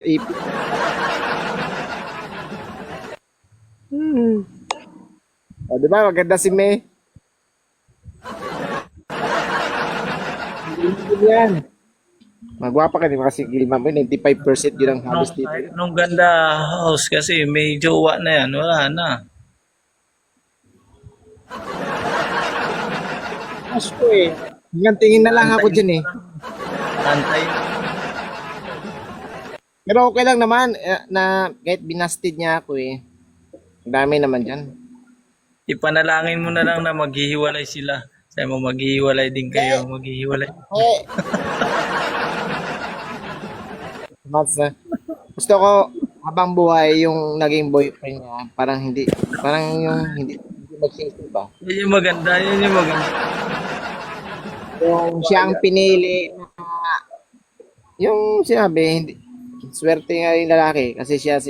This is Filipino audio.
Ipit. O, di ba? Maganda si May. Hindi yan. Magwapa ka din kasi Gilma mo, 95% yun ang halos dito. Kahit anong ganda house kasi may jowa na yan, wala na. Mas ko eh. Hanggang tingin na lang ako dyan eh. Antay. Pero okay lang naman na kahit binasted niya ako eh. Ang dami naman dyan. Ipanalangin mo na lang na maghihiwalay sila. Sabi mo, maghihiwalay din kayo, maghihiwalay. Eh, mas, gusto ko habang buhay yung naging boyfriend niya, parang yung hindi magsisi ba? Yun yung maganda, yun yung maganda. Yung siya ang pinili na, yung sinabi, hindi, swerte nga yung lalaki kasi siya